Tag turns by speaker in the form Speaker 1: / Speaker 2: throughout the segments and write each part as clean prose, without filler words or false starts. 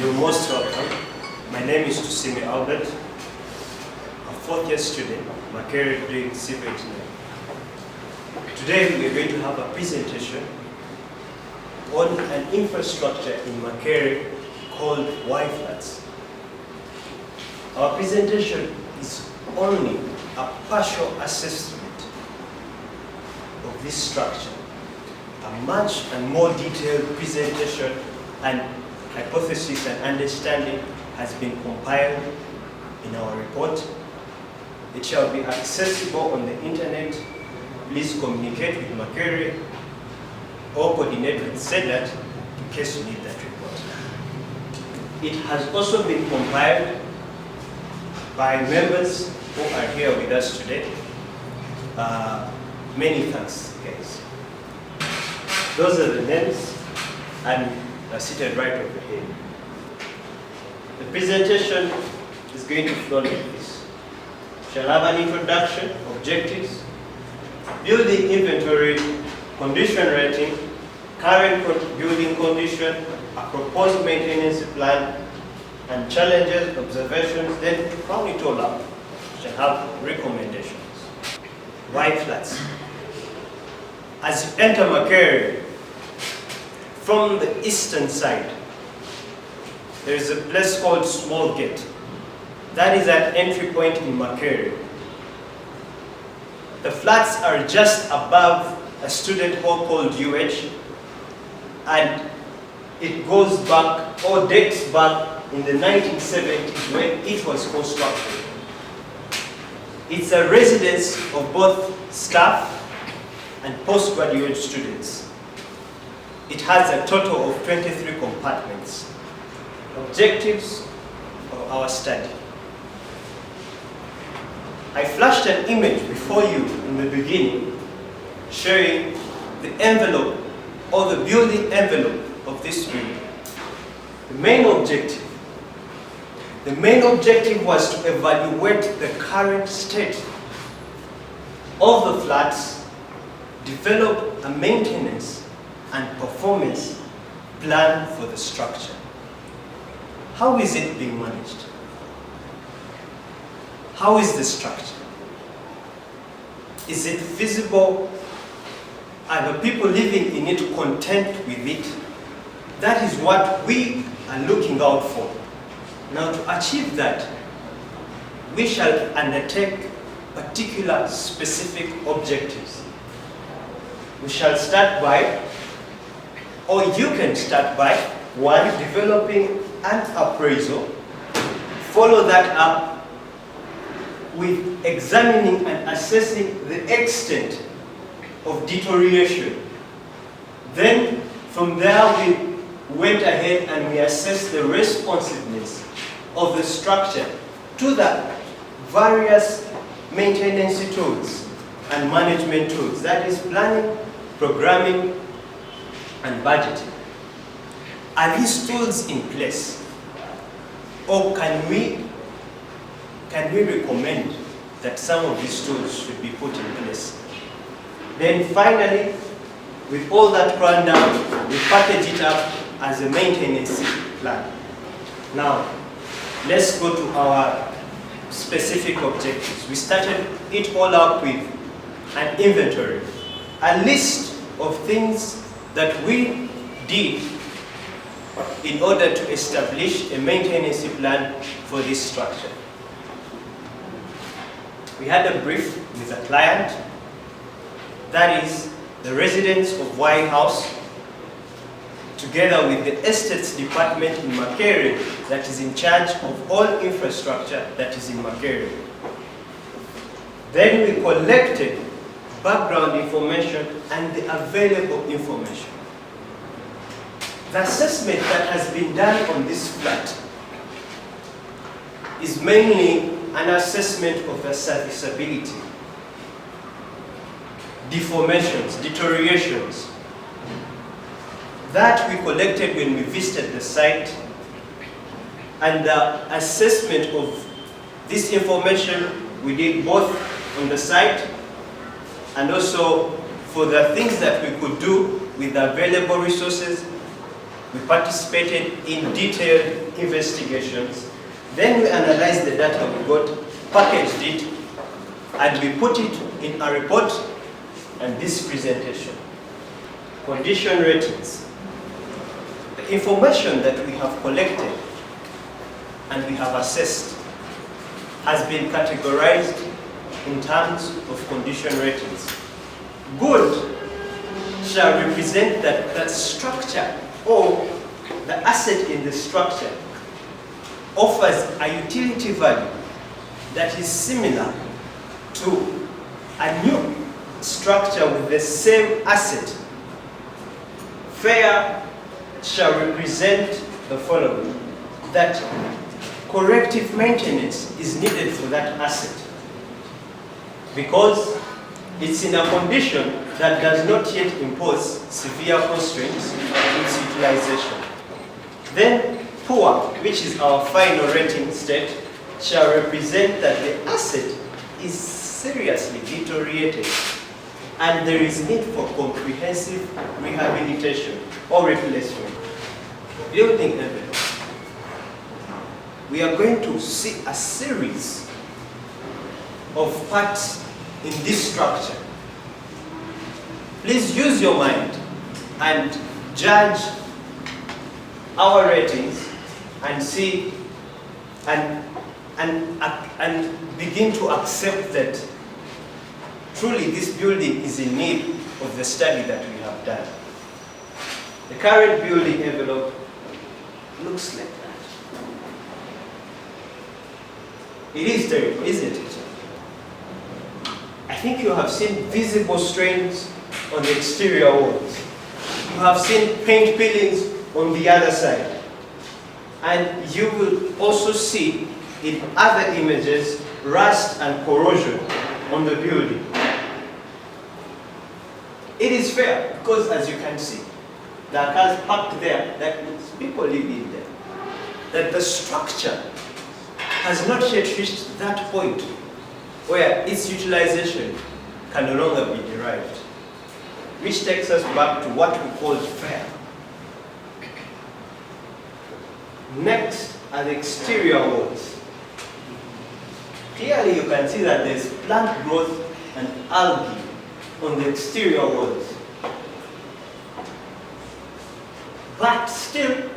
Speaker 1: You're most welcome. My name is Tusimi Albert, a fourth-year student, Makerere University Civil Engineering. Today we are going to have a presentation on an infrastructure in Makerere called Y-flats. Our presentation is only a partial assessment of this structure. A much and more detailed presentation and hypothesis and understanding has been compiled in our report. It shall be accessible on the internet. Please communicate with Makerere or coordinate with SEDAT in case you need that report. It has also been compiled by members who are here with us today. Many thanks, guys. Those are the names and are seated right over here. The presentation is going to flow like this. We shall have an introduction, objectives, building inventory, condition rating, current building condition, a proposed maintenance plan, and challenges, observations, then round it all up. We shall have recommendations. Y-flats. As you enter Makerere, from the eastern side, there is a place called Small Gate. That is an entry point in Makerere. The flats are just above a student hall called UH, and it goes back, or dates back in the 1970s when it was constructed. It's a residence of both staff and postgraduate students. It has a total of 23 compartments. Objectives of our study. I flashed an image before you in the beginning showing the envelope or the building envelope of this building. The main objective was to evaluate the current state of the flats, develop a maintenance and performance plan for the structure. How is it being managed? How is the structure? Is it feasible? Are the people living in it content with it? That is what we are looking out for. Now, to achieve that, we shall undertake particular specific objectives. We shall start by, or you can start by, one, developing an appraisal. Follow that up with examining and assessing the extent of deterioration. Then, from there, we went ahead and we assessed the responsiveness of the structure to the various maintenance tools and management tools, that is planning, programming, and budgeting. Are these tools in place? Or can we recommend that some of these tools should be put in place? Then finally, with all that run down, we package it up as a maintenance plan. Now, let's go to our specific objectives. We started it all up with an inventory, a list of things that we did in order to establish a maintenance plan for this structure. We had a brief with a client, that is the residents of Y House, together with the estates department in Makerere that is in charge of all infrastructure that is in Makerere. Then we collected background information and the available information. The assessment that has been done on this flat is mainly an assessment of the serviceability, deformations, deteriorations, that we collected when we visited the site, and the assessment of this information we did both on the site and also for the things that we could do with the available resources. We participated in detailed investigations. Then we analyzed the data we got, packaged it, and we put it in a report and this presentation. Condition ratings. The information that we have collected and we have assessed has been categorized in terms of condition ratings. Good shall represent that structure or the asset in the structure offers a utility value that is similar to a new structure with the same asset. Fair shall represent the following: that corrective maintenance is needed for that asset because it's in a condition that does not yet impose severe constraints on its utilization. Then poor, which is our final rating state, shall represent that the asset is seriously deteriorated and there is need for comprehensive rehabilitation or replacement. Building envelope. We are going to see a series of parts in this structure. Please use your mind and judge our ratings and see and begin to accept that truly this building is in need of the study that we have done. The current building envelope looks like that. It is terrible, isn't it? I think you have seen visible strains on the exterior walls. You have seen paint peelings on the other side. And you will also see in other images rust and corrosion on the building. It is fair because, as you can see, there are cars parked there, that means people live in there. That the structure has not yet reached that point where its utilization can no longer be derived. Which takes us back to what we call fair. Next are the exterior walls. Clearly you can see that there's plant growth and algae on the exterior walls. But still,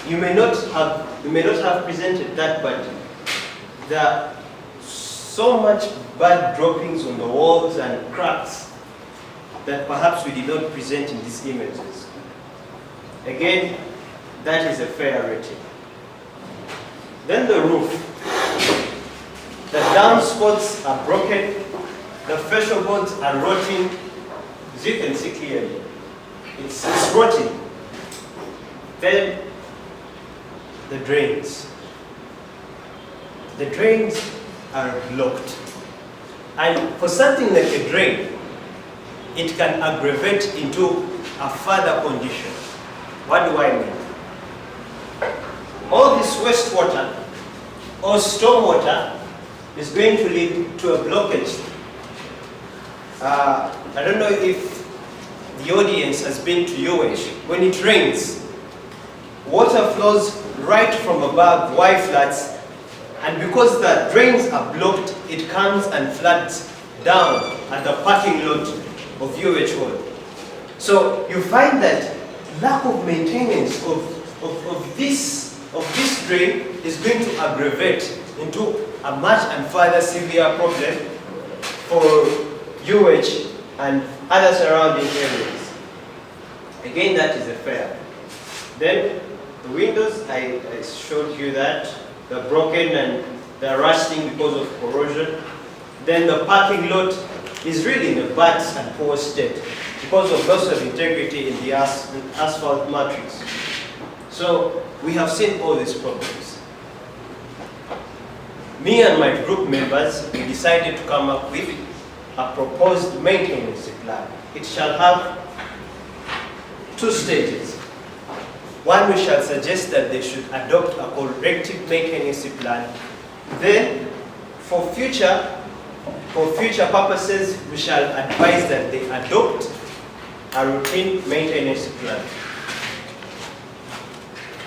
Speaker 1: you may not have presented that, but there are so much bad droppings on the walls and cracks that perhaps we did not present in these images. Again, that is a fair rating. Then the roof. The downspouts are broken, the fascia boards are rotting. As you can see clearly, it's rotting. Then the drains. The drains are blocked. And for something like a drain, it can aggravate into a further condition. What do I mean? All this wastewater or stormwater is going to lead to a blockage. I don't know if the audience has been to UH. When it rains, water flows right from above Y flats, and because the drains are blocked, it comes and floods down at the parking lot of UH Hall. So you find that lack of maintenance of this drain is going to aggravate into a much and further severe problem for UH and other surrounding areas. Again, that is a fair. Then the windows, I showed you that, they're broken and they're rusting because of corrosion. Then the parking lot is really in a bad and poor state because of loss of integrity in the asphalt matrix. So we have seen all these problems. Me and my group members, we decided to come up with a proposed maintenance plan. It shall have 2 stages. One, we shall suggest that they should adopt a corrective maintenance plan. Then, for future purposes, we shall advise that they adopt a routine maintenance plan.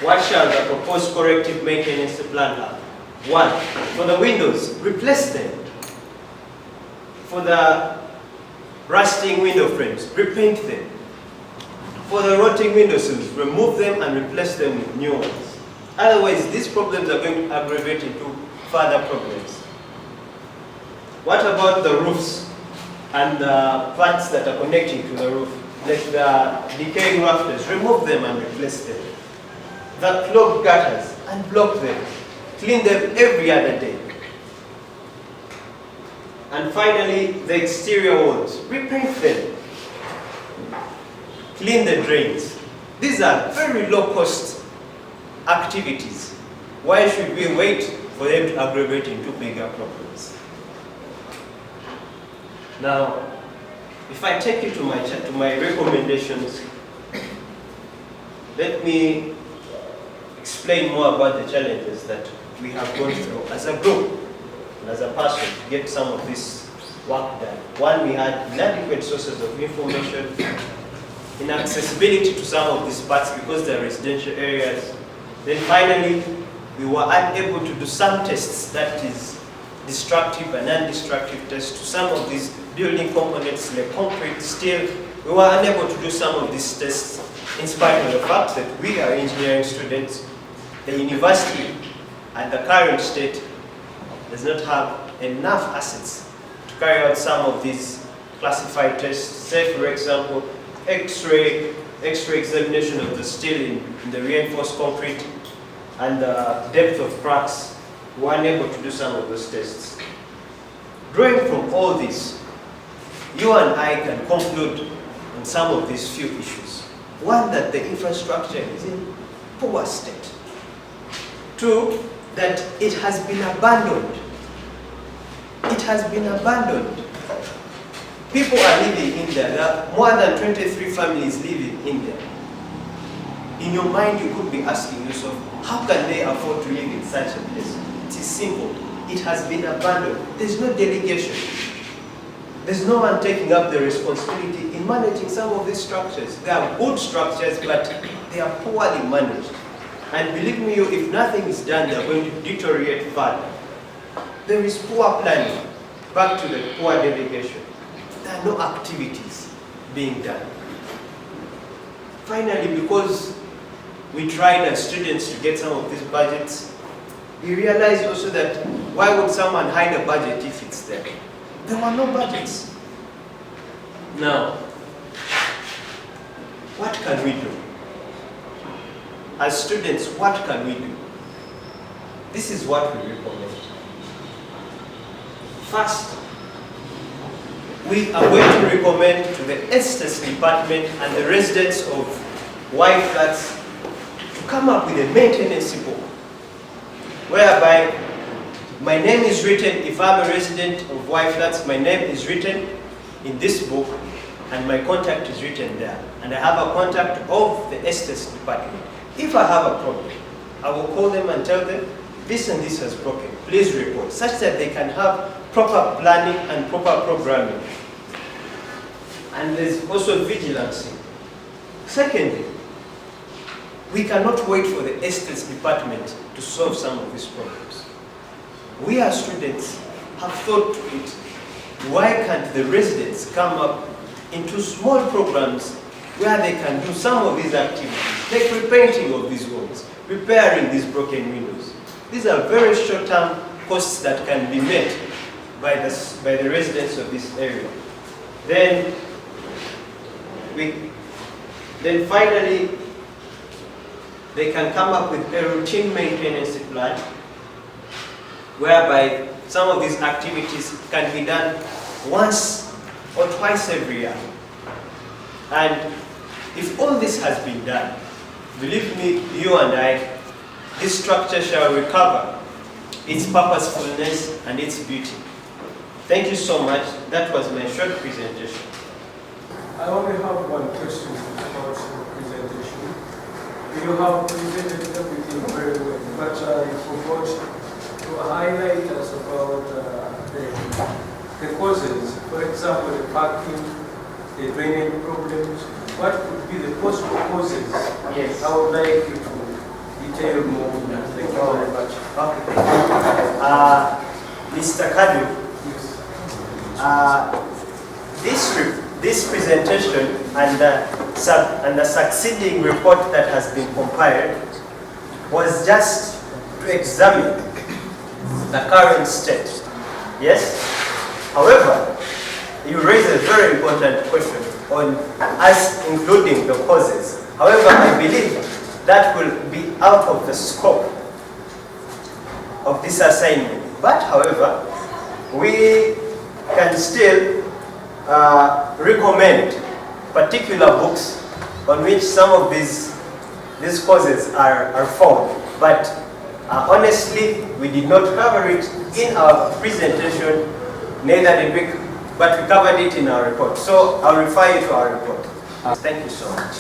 Speaker 1: What shall the proposed corrective maintenance plan have? 1. For the windows, replace them. For the rusting window frames, repaint them. For the rotting window sills, remove them and replace them with new ones. Otherwise, these problems are going to aggravate into further problems. What about the roofs and the parts that are connecting to the roof, like the decaying rafters? Remove them and replace them. The clogged gutters, unblock them. Clean them every other day. And finally, the exterior walls, repaint them. Clean the drains. These are very low-cost activities. Why should we wait for them to aggravate into bigger problems? Now, if I take you to my recommendations, let me explain more about the challenges that we have gone through as a group and as a person to get some of this work done. One, we had inadequate sources of information, inaccessibility to some of these parts because they're residential areas. Then finally, we were unable to do some tests, that is destructive and non-destructive tests to some of these building components like concrete, steel. We were unable to do some of these tests in spite of the fact that we are engineering students. The university at the current state does not have enough assets to carry out some of these classified tests. Say, for example, X-ray examination of the steel in the reinforced concrete and the depth of cracks. We were unable to do some of those tests. Drawing from all this, you and I can conclude on some of these few issues. One, that the infrastructure is in poor state. 2, that it has been abandoned. It has been abandoned. People are living in there. There are more than 23 families living in there. In your mind, you could be asking yourself, how can they afford to live in such a place? It is simple. It has been abandoned. There's no delegation. There's no one taking up the responsibility in managing some of these structures. They are good structures, but they are poorly managed. And believe me, if nothing is done, they are going to deteriorate further. There is poor planning. Back to the poor delegation. There are no activities being done. Finally, because we tried as students to get some of these budgets, we realized also that why would someone hide a budget if it's there? There were no budgets. Now, what can we do? As students, what can we do? This is what we recommend. First, we are going to recommend to the estates department and the residents of Y flats to come up with a maintenance book, whereby my name is written. If I'm a resident of Y flats, my name is written in this book and my contact is written there. And I have a contact of the estates department. If I have a problem, I will call them and tell them, this and this has broken, please report, such that they can have proper planning and proper programming. And there's also vigilance. Secondly, we cannot wait for the estates department to solve some of these problems. We as students have thought to it, why can't the residents come up into small programs where they can do some of these activities, like repainting of these walls, repairing these broken windows. These are very short-term costs that can be met by the residents of this area. Then finally, they can come up with a routine maintenance plan whereby some of these activities can be done once or twice every year. And if all this has been done, believe me, you and I, this structure shall recover its purposefulness and its beauty. Thank you so much. That was my short presentation.
Speaker 2: I only have one question about your presentation. You have presented everything very well, but you forgot to highlight us about the causes. For example, the parking, the drainage problems. What could be the possible causes?
Speaker 1: Yes.
Speaker 2: I would like you detail more on that. Thank you very much.
Speaker 1: Okay. Mr. Kadu, this presentation and the succeeding report that has been compiled was just to examine the current state. Yes? However, you raise a very important question on us including the causes. However, I believe that will be out of the scope of this assignment. But however, we can still recommend particular books on which some of these causes are found. But honestly, we did not cover it in our presentation, neither did we, but we covered it in our report. So I'll refer you to our report. Thank you so much.